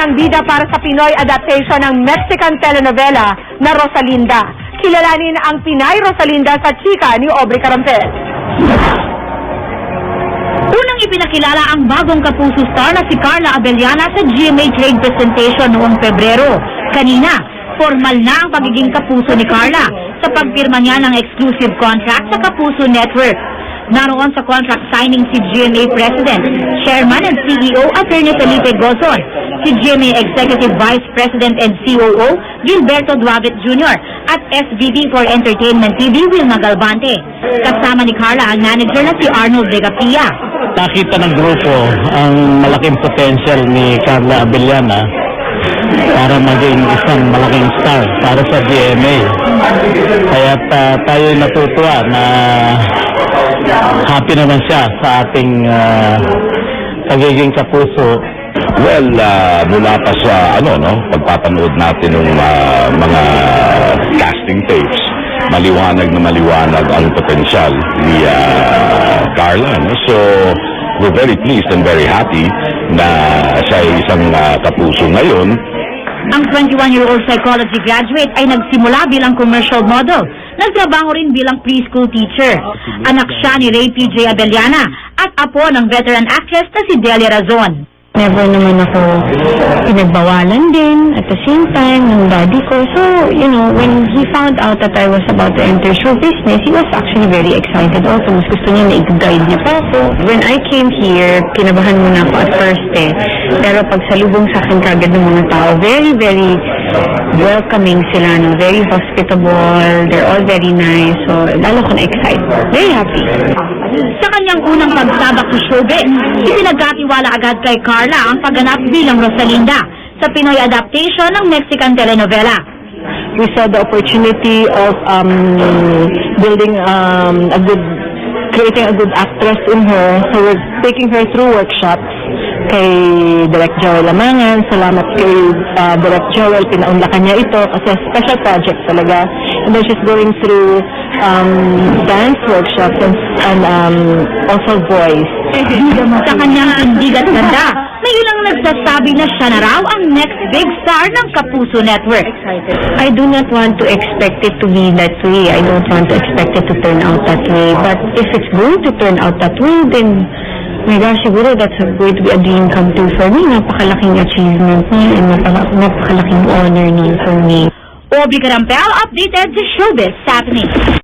ng bida para sa Pinoy adaptation ng Mexican telenovela na Rosalinda. Kilalanin ang Pinay Rosalinda sa chika ni Aubrey Carampez. Unang ipinakilala ang bagong kapuso star na si Carla Abellana sa GMA Trade Presentation noong Pebrero. Kanina, formal na ang pagiging kapuso ni Carla sa pagpirma niya ng exclusive contract sa Kapuso Network. Naroon sa contract signing si GMA President, Chairman and CEO Attorney Felipe Gozon, si GMA Executive Vice President and COO Gilberto Duavit Jr. at SVP for Entertainment TV Wilma Galvante. Kasama ni Carla ang manager na si Arnold Vegapia. Nakita ng grupo ang malaking potential ni Carla Abellana para maging isang malaking star para sa GMA. Kaya tayo natutuwa na happy naman siya sa ating pagiging kapuso. Well, mula pa sa pagpapanood natin ng mga casting tapes, maliwanag na maliwanag ang potensyal ni Carla. No? So, we're very pleased and very happy na siya ay isang kapuso ngayon. Ang 21-year-old psychology graduate ay nagsimula bilang commercial model. Nagtrabaho rin bilang preschool teacher. Anak siya ni Ray P.J. Abellana at apo ng veteran actress na si Delia Razon. Never naman ako pinagbawalan din at the same time ng daddy ko. So, when he found out that I was about to enter show business, he was actually very excited also. Mas gusto niya na i-guide niya pa ako. When I came here, kinabahan muna ako at first Pero pagsalubong sa akin kagad ng mga tao, very, very welcoming sila, no? Very hospitable. They're all very nice. So, lalo ko na-excite. Very happy. Sa kanyang unang pagsabak sa showbiz, ipinagkatiwala agad kay Carla ang pagganap bilang Rosalinda sa Pinoy adaptation ng Mexican telenovela. We saw the opportunity of creating a good actress in her. So we're taking her through workshops kay Direk Joel Lamangan. Salamat kay Direk Joel, pinaunlakan niya ito kasi special project talaga. And then she's going through dance workshops and also voice. Sa kanyang tindig at ganda, may ilang nagsasabi na siya na raw ang next big star ng Kapuso Network. I do not want to expect it to be that way. I don't want to expect it to turn out that way. But if it's going to turn out that way, then my gosh, siguro that's going to be a dream come true for me. Napakalaking achievement niya and napakalaking honor niya for me. Aubrey Carampez updated sa Showbiz Happening.